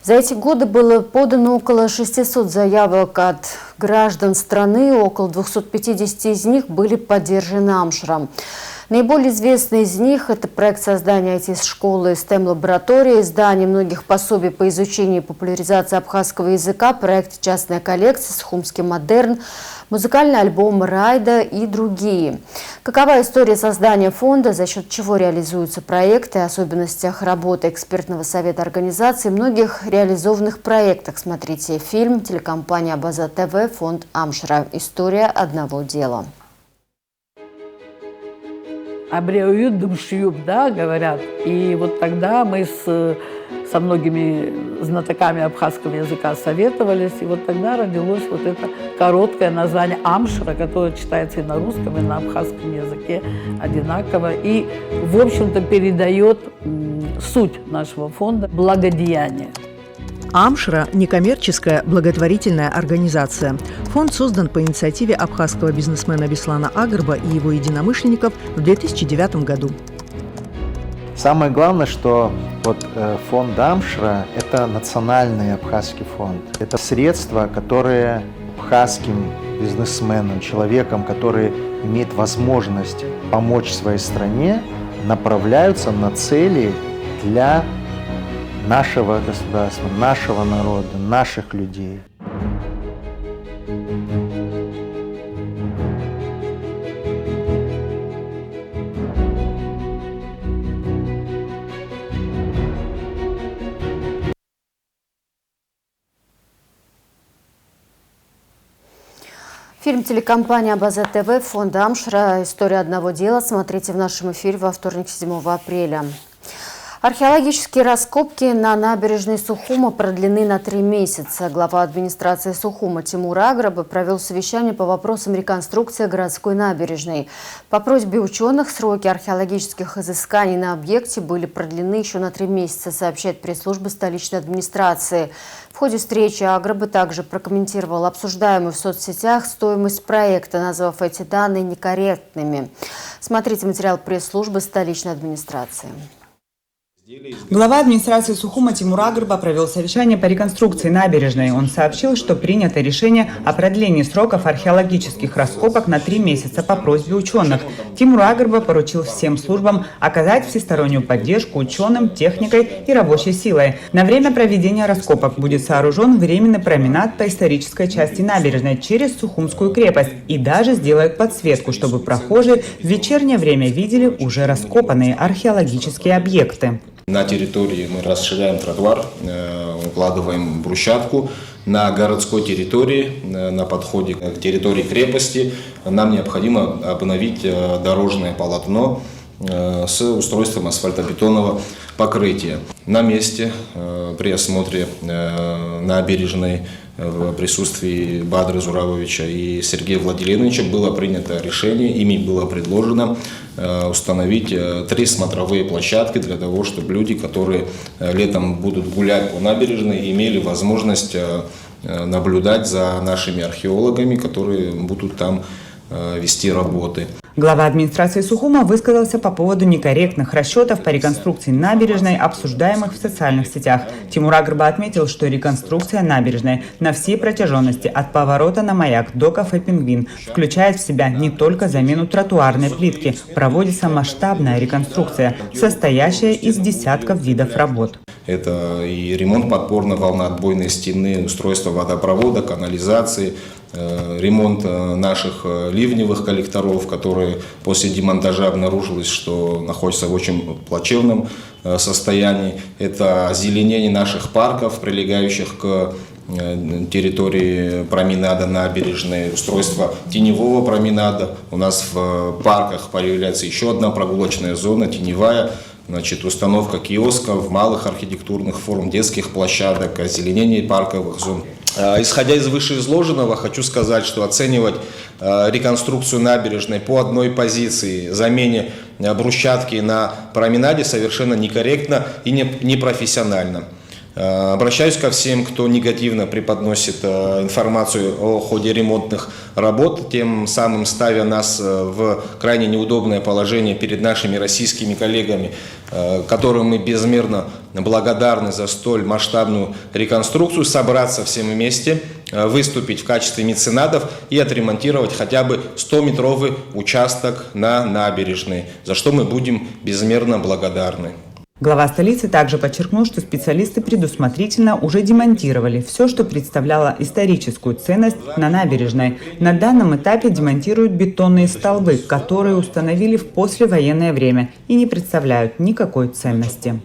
За эти годы было подано около 600 заявок от граждан страны, около 250 из них были поддержаны Амшром. Наиболее известный из них – это проект создания IT-школы STEM-лаборатории, издание многих пособий по изучению и популяризации абхазского языка, проект «Частная коллекция», «Сухумский модерн», музыкальный альбом «Райда» и другие. Какова история создания фонда, за счет чего реализуются проекты, особенностях работы экспертного совета организации, многих реализованных проектах смотрите фильм телекомпания «Абазат ТВ», фонд Амшра. История одного дела. Обреют дымшьюб, да, говорят. И вот тогда мы со многими знатоками абхазского языка советовались, и вот тогда родилось вот это короткое название Амшра, которое читается и на русском, и на абхазском языке одинаково, и, в общем-то, передает суть нашего фонда «Благодеяние». Амшра – некоммерческая благотворительная организация. Фонд создан по инициативе абхазского бизнесмена Беслана Агрба и его единомышленников в 2009 году. Самое главное, что фонд Амшра – это национальный абхазский фонд. Это средства, которые абхазским бизнесменам, человекам, который имеет возможность помочь своей стране, направляются на цели для нашего государства, нашего народа, наших людей. Фильм телекомпания «Абазат ТВ», фонда Амшра «История одного дела» смотрите в нашем эфире во вторник, 7 апреля. Археологические раскопки на набережной Сухума продлены на 3 месяца. Глава администрации Сухума Тимур Агрба провел совещание по вопросам реконструкции городской набережной. По просьбе ученых сроки археологических изысканий на объекте были продлены еще на 3 месяца, сообщает пресс-служба столичной администрации. В ходе встречи Агрба также прокомментировал обсуждаемую в соцсетях стоимость проекта, назвав эти данные некорректными. Смотрите материал пресс-службы столичной администрации. Глава администрации Сухума Тимур Агрба провел совещание по реконструкции набережной. Он сообщил, что принято решение о продлении сроков археологических раскопок на 3 месяца по просьбе ученых. Тимур Агрба поручил всем службам оказать всестороннюю поддержку ученым, техникой и рабочей силой. На время проведения раскопок будет сооружен временный променад по исторической части набережной через Сухумскую крепость и даже сделают подсветку, чтобы прохожие в вечернее время видели уже раскопанные археологические объекты. На территории мы расширяем тротуар, укладываем брусчатку. На городской территории, на подходе к территории крепости, нам необходимо обновить дорожное полотно с устройством асфальтобетонного покрытия. На месте при осмотре набережной в присутствии Бадры Зуравовича и Сергея Владимировича было принято решение, ими было предложено установить 3 смотровые площадки для того, чтобы люди, которые летом будут гулять по набережной, имели возможность наблюдать за нашими археологами, которые будут там вести работы. Глава администрации Сухума высказался по поводу некорректных расчетов по реконструкции набережной, обсуждаемых в социальных сетях. Тимур Агрба отметил, что реконструкция набережной на всей протяженности от поворота на Маяк до кафе «Пингвин» включает в себя не только замену тротуарной плитки, проводится масштабная реконструкция, состоящая из десятков видов работ. Это и ремонт подпорно-волноотбойной стены, устройство водопровода, канализации, ремонт наших ливневых коллекторов, которые после демонтажа обнаружилось, что находятся в очень плачевном состоянии. Это озеленение наших парков, прилегающих к территории променада набережной, устройство теневого променада. У нас в парках появляется еще одна прогулочная зона, теневая. Установка киосков, малых архитектурных форм, детских площадок, озеленение парковых зон. Исходя из вышеизложенного, хочу сказать, что оценивать реконструкцию набережной по одной позиции, замене брусчатки на променаде совершенно некорректно и непрофессионально. Обращаюсь ко всем, кто негативно преподносит информацию о ходе ремонтных работ, тем самым ставя нас в крайне неудобное положение перед нашими российскими коллегами, которым мы безмерно благодарны за столь масштабную реконструкцию, собраться всем вместе, выступить в качестве меценатов и отремонтировать хотя бы 100-метровый участок на набережной, за что мы будем безмерно благодарны. Глава столицы также подчеркнул, что специалисты предусмотрительно уже демонтировали все, что представляло историческую ценность на набережной. На данном этапе демонтируют бетонные столбы, которые установили в послевоенное время и не представляют никакой ценности.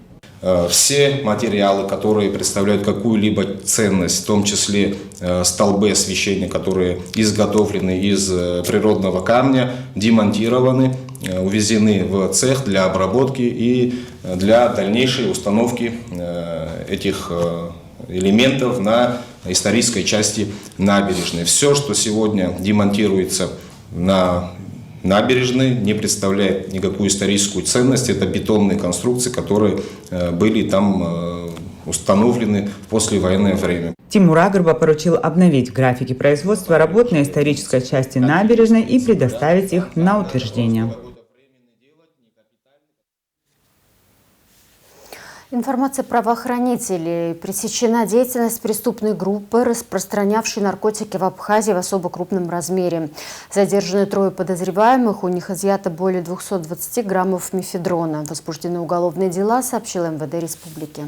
Все материалы, которые представляют какую-либо ценность, в том числе столбы освещения, которые изготовлены из природного камня, демонтированы, увезены в цех для обработки и для дальнейшей установки этих элементов на исторической части набережной. Все, что сегодня демонтируется на набережной, не представляет никакую историческую ценность. Это бетонные конструкции, которые были там установлены в послевоенное время. Тимур Агрба поручил обновить графики производства работ на исторической части набережной и предоставить их на утверждение. Информация правоохранителей. Пресечена деятельность преступной группы, распространявшей наркотики в Абхазии в особо крупном размере. Задержаны 3 подозреваемых, у них изъято более 220 граммов мефедрона. Возбуждены уголовные дела, сообщил МВД Республики.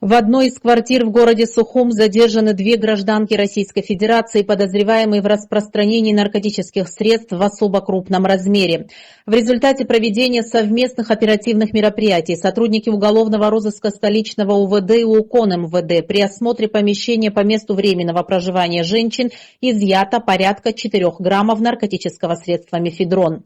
В одной из квартир в городе Сухум задержаны 2 гражданки Российской Федерации, подозреваемые в распространении наркотических средств в особо крупном размере. В результате проведения совместных оперативных мероприятий сотрудники уголовного розыска столичного УВД и УКОН МВД при осмотре помещения по месту временного проживания женщин изъято порядка 4 граммов наркотического средства мефедрон.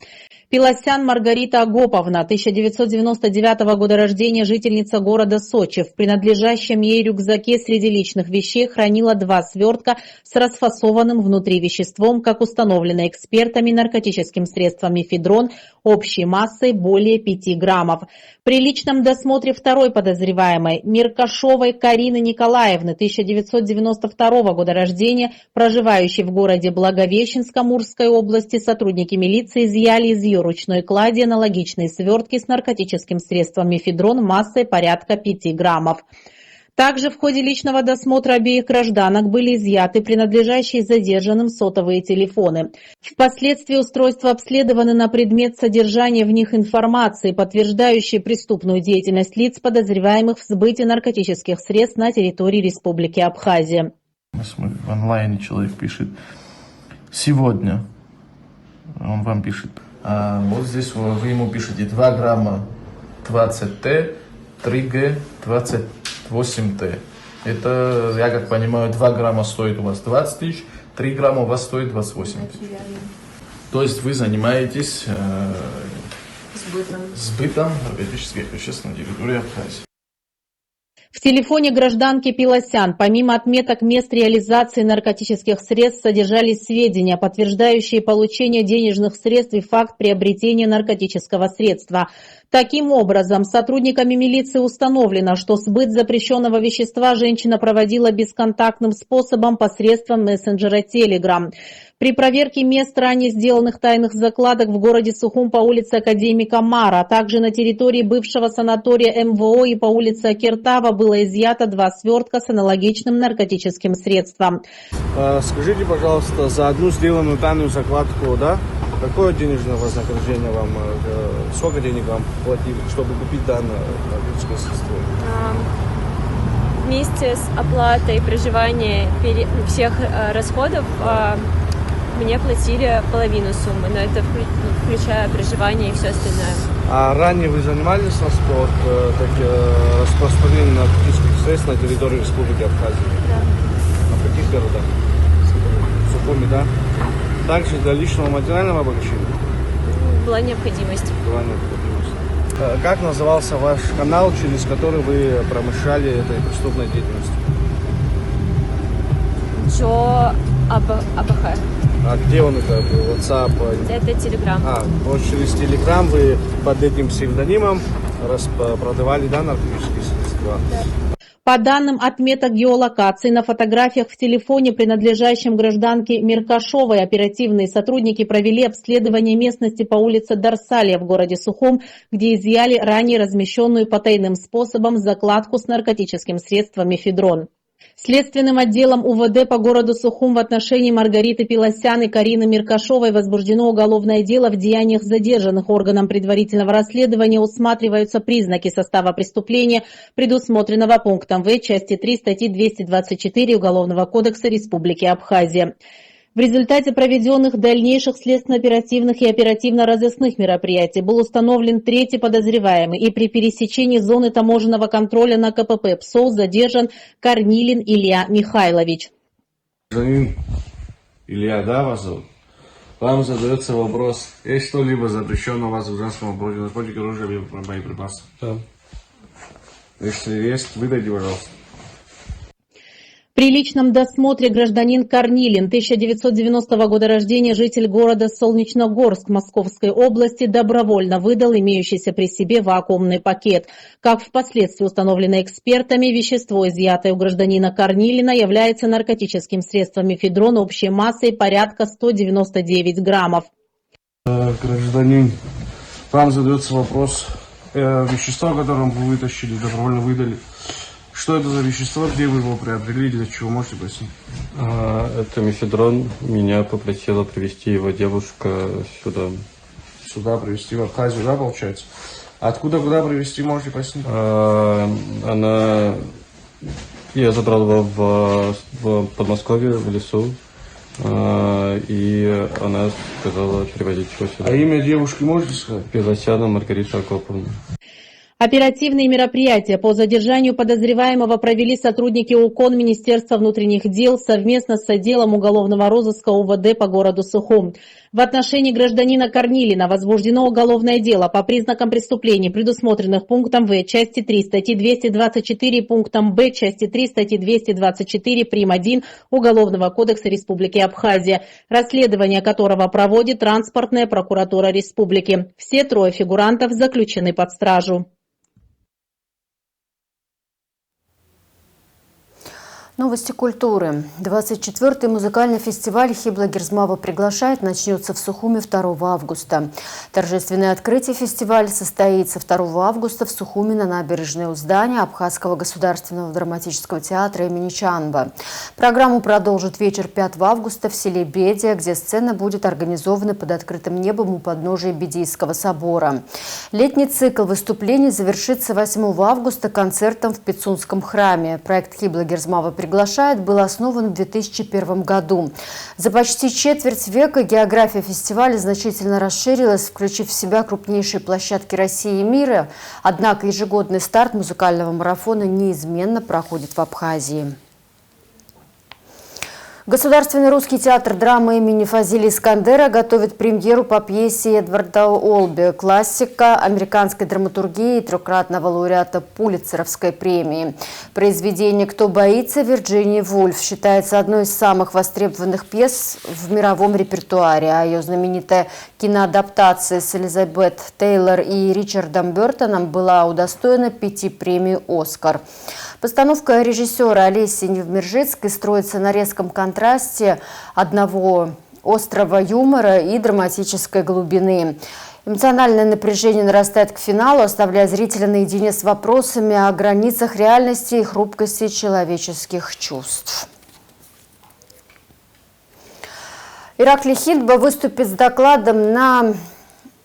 Пилосян Маргарита Агоповна, 1999 года рождения, жительница города Сочи. В принадлежащем ей рюкзаке среди личных вещей хранила 2 свертка с расфасованным внутри веществом, как установлено экспертами, наркотическим средством мефедрон общей массой более 5 граммов. При личном досмотре 2 подозреваемой Меркашовой Карины Николаевны, 1992 года рождения, проживающей в городе Благовещенск Амурской области, сотрудники милиции изъяли из ее ручной клади аналогичные свертки с наркотическим средством мефедрон массой порядка 5 граммов. Также в ходе личного досмотра обеих гражданок были изъяты принадлежащие задержанным сотовые телефоны. Впоследствии устройства обследованы на предмет содержания в них информации, подтверждающей преступную деятельность лиц, подозреваемых в сбытии наркотических средств на территории Республики Абхазия. В онлайне человек пишет «сегодня», он вам пишет. А вот здесь вы ему пишете 2 грамма 20Т, 3Г 28Т. Это, я как понимаю, 2 грамма стоит у вас 20 тысяч, 3 грамма у вас стоит 28 тысяч. То есть вы занимаетесь сбытом наркотических веществ на территории Абхазии. В телефоне гражданки Пилосян помимо отметок мест реализации наркотических средств содержались сведения, подтверждающие получение денежных средств и факт приобретения наркотического средства. Таким образом, сотрудниками милиции установлено, что сбыт запрещенного вещества женщина проводила бесконтактным способом посредством мессенджера Telegram. При проверке мест ранее сделанных тайных закладок в городе Сухум по улице Академика Мара, а также на территории бывшего санатория МВО и по улице Акиртава было изъято 2 свертка с аналогичным наркотическим средством. Скажите, пожалуйста, за одну сделанную тайную закладку, да, какое денежное вознаграждение вам, сколько денег вам платили, чтобы купить данное наркотическое средство? Вместе с оплатой проживания всех расходов мне платили половину суммы, но это включая проживание и все остальное. А ранее вы занимались на спорт, распространением наркотических средств на территории Республики Абхазия? Да. А в каких городах? В Сухуме, да? Также для личного материального обогащения? Была необходимость. Была необходимость. Как назывался ваш канал, через который вы промышляли этой преступной деятельностью? еще АБХ. А где он это? WhatsApp? Это Telegram. Вот через Telegram вы под этим псевдонимом продавали, да, наркотические средства? Да. По данным отметок геолокации на фотографиях в телефоне, принадлежащем гражданке Меркашовой, оперативные сотрудники провели обследование местности по улице Дарсалия в городе Сухум, где изъяли ранее размещенную потайным способом закладку с наркотическим средством мефедрон. Следственным отделом УВД по городу Сухум в отношении Маргариты Пилосян и Карины Меркашовой возбуждено уголовное дело. В деяниях задержанных органом предварительного расследования усматриваются признаки состава преступления, предусмотренного пунктом В части 3 статьи 224 Уголовного кодекса Республики Абхазия. В результате проведенных дальнейших следственно-оперативных и оперативно-розыскных мероприятий был установлен третий подозреваемый, и при пересечении зоны таможенного контроля на КПП ПСОУ задержан Корнилин Илья Михайлович. Илья, да, вас зовут? Вам задается вопрос, есть что-либо запрещенное у вас в гражданском обороте, наркотики, оружие, боеприпасы? Да. Если есть, выдайте, пожалуйста. При личном досмотре гражданин Корнилин, 1990 года рождения, житель города Солнечногорск Московской области, добровольно выдал имеющийся при себе вакуумный пакет. Как впоследствии установлено экспертами, вещество, изъятое у гражданина Корнилина, является наркотическим средством мефедрон общей массой порядка 199 граммов. Гражданин, вам задается вопрос, вещество, которое вы вытащили, добровольно выдали. Что это за вещество, где вы его приобрели, для чего, можете пояснить? Это мефедрон. Меня попросила привезти его девушка сюда. Сюда привезти, в Абхазию, да, получается? Откуда, куда привезти, можете пояснить? Я забрал его в Подмосковье, в лесу. И она сказала перевозить его сюда. А имя девушки можете сказать? Пилосяна Маргарита Акоповна. Оперативные мероприятия по задержанию подозреваемого провели сотрудники УКОН Министерства внутренних дел совместно с отделом уголовного розыска УВД по городу Сухум. В отношении гражданина Корнилина возбуждено уголовное дело по признакам преступлений, предусмотренных пунктом В части 3 статьи 224 пунктом Б части 3 статьи 224 прим. 1 Уголовного кодекса Республики Абхазия, расследование которого проводит транспортная прокуратура республики. Все трое фигурантов заключены под стражу. Новости культуры. 24-й музыкальный фестиваль «Хибла Герзмава приглашает» начнется в Сухуме 2 августа. Торжественное открытие фестиваля состоится 2 августа в Сухуме на набережной у здания Абхазского государственного драматического театра имени Чанба. Программу продолжит вечер 5 августа в селе Бедия, где сцена будет организована под открытым небом у подножия Бедийского собора. Летний цикл выступлений завершится 8 августа концертом в Пицунском храме. Проект «Хибла Герзмава приглашает» был основан в 2001 году. За почти четверть века география фестиваля значительно расширилась, включив в себя крупнейшие площадки России и мира. Однако ежегодный старт музыкального марафона неизменно проходит в Абхазии. Государственный русский театр драмы имени Фазили Искандера готовит премьеру по пьесе Эдварда Олби, классика американской драматургии и трехкратного лауреата Пулитцеровской премии. Произведение «Кто боится» Вирджинии Вульф считается одной из самых востребованных пьес в мировом репертуаре, а ее знаменитая киноадаптация с Элизабет Тейлор и Ричардом Бертоном была удостоена 5 премий «Оскар». Постановка режиссера Олеси Невмержицкой строится на резком контрасте одного острого юмора и драматической глубины. Эмоциональное напряжение нарастает к финалу, оставляя зрителя наедине с вопросами о границах реальности и хрупкости человеческих чувств. Иракли Хиндба выступит с докладом на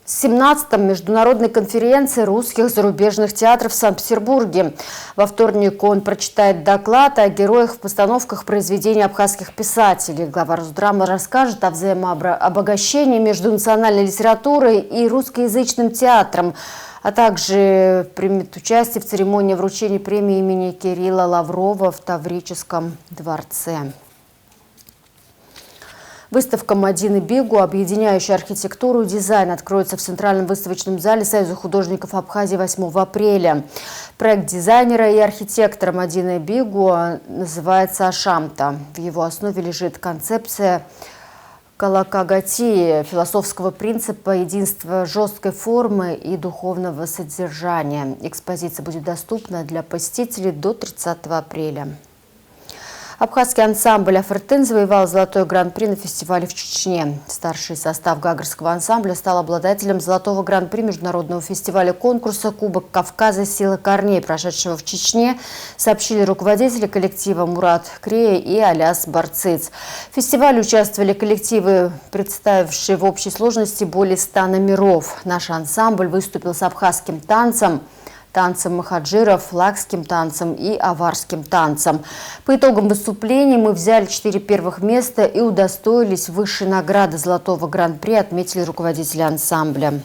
17-м международной конференции русских зарубежных театров в Санкт-Петербурге. Во вторник он прочитает доклад о героях в постановках произведений абхазских писателей. Глава Росдрама расскажет о взаимообогащении между национальной литературой и русскоязычным театром, а также примет участие в церемонии вручения премии имени Кирилла Лаврова в Таврическом дворце. Выставка «Мадины Бегу», объединяющая архитектуру и дизайн, откроется в Центральном выставочном зале Союза художников Абхазии 8 апреля. Проект дизайнера и архитектора Мадины Бегу называется «Ашамта». В его основе лежит концепция калакагатии, философского принципа единства жесткой формы и духовного содержания. Экспозиция будет доступна для посетителей до 30 апреля. Абхазский ансамбль «Афертын» завоевал золотой гран-при на фестивале в Чечне. Старший состав гагарского ансамбля стал обладателем золотого гран-при международного фестиваля конкурса «Кубок Кавказа. Сила корней», прошедшего в Чечне, сообщили руководители коллектива Мурат Крея и Аляс Барциц. В фестивале участвовали коллективы, представившие в общей сложности более 100 номеров. Наш ансамбль выступил с абхазским танцем махаджиров, лакским танцем и аварским танцем. По итогам выступлений мы взяли 4 первых места и удостоились высшей награды золотого гран-при, отметили руководители ансамбля.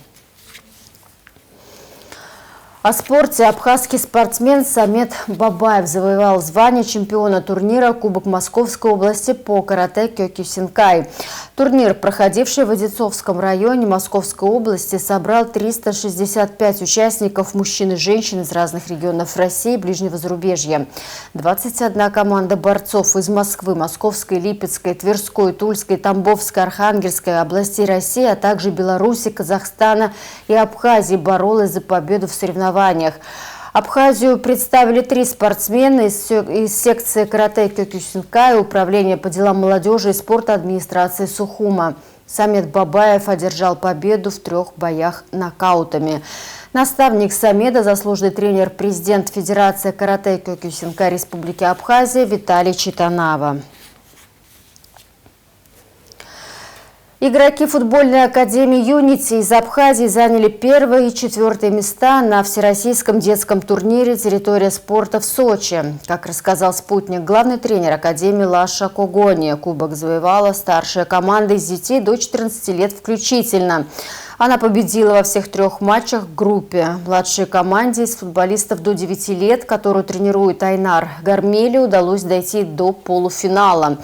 О спорте. Абхазский спортсмен Самет Бабаев завоевал звание чемпиона турнира Кубок Московской области по карате Кёкусинкай. Турнир, проходивший в Одинцовском районе Московской области, собрал 365 участников, мужчин и женщин из разных регионов России и ближнего зарубежья. 21 команда борцов из Москвы, Московской, Липецкой, Тверской, Тульской, Тамбовской, Архангельской областей России, а также Беларуси, Казахстана и Абхазии боролась за победу в соревнованиях. Абхазию представили 3 спортсмена из секции карате Кёкусинкай, Управления по делам молодежи и спорта администрации Сухума. Самет Бабаев одержал победу в 3 боях нокаутами. Наставник Самеда, заслуженный тренер, президент Федерации карате Кёкусинкай Республики Абхазия Виталий Читанава. Игроки футбольной академии «Юнити» из Абхазии заняли 1 и 4 места на всероссийском детском турнире «Территория спорта» в Сочи. Как рассказал «Спутник», главный тренер академии Лаша Когони, кубок завоевала старшая команда из детей до 14 лет включительно. Она победила во всех 3 матчах в группе. Младшей команде из футболистов до 9 лет, которую тренирует Айнар Гармели, удалось дойти до полуфинала.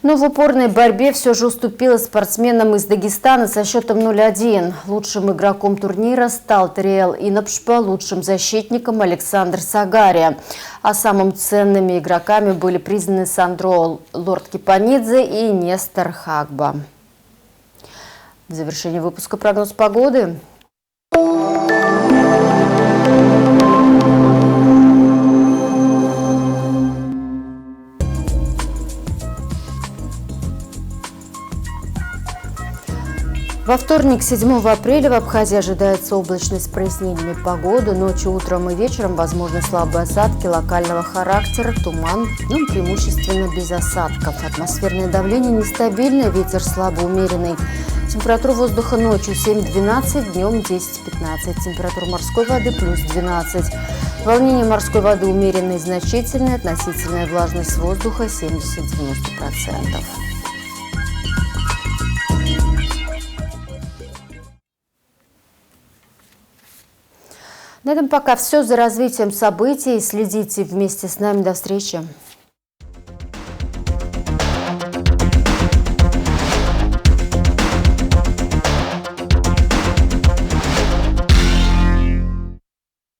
Но в упорной борьбе все же уступила спортсменам из Дагестана со счетом 0-1. Лучшим игроком турнира стал Тариэл Инапшпа, лучшим защитником Александр Сагария. А самыми ценными игроками были признаны Сандро Лорд-Кипанидзе и Нестор Хагба. В завершении выпуска прогноз погоды. Во вторник, 7 апреля, в Абхазии ожидается облачность с прояснениями погоды. Ночью, утром и вечером возможны слабые осадки локального характера, туман, но преимущественно без осадков. Атмосферное давление нестабильное, ветер слабо умеренный. Температура воздуха ночью 7-12, днем 10-15. Температура морской воды плюс 12. Волнение морской воды умеренное и значительное, относительная влажность воздуха 70-90%. На этом пока все. За развитием событий следите вместе с нами. До встречи.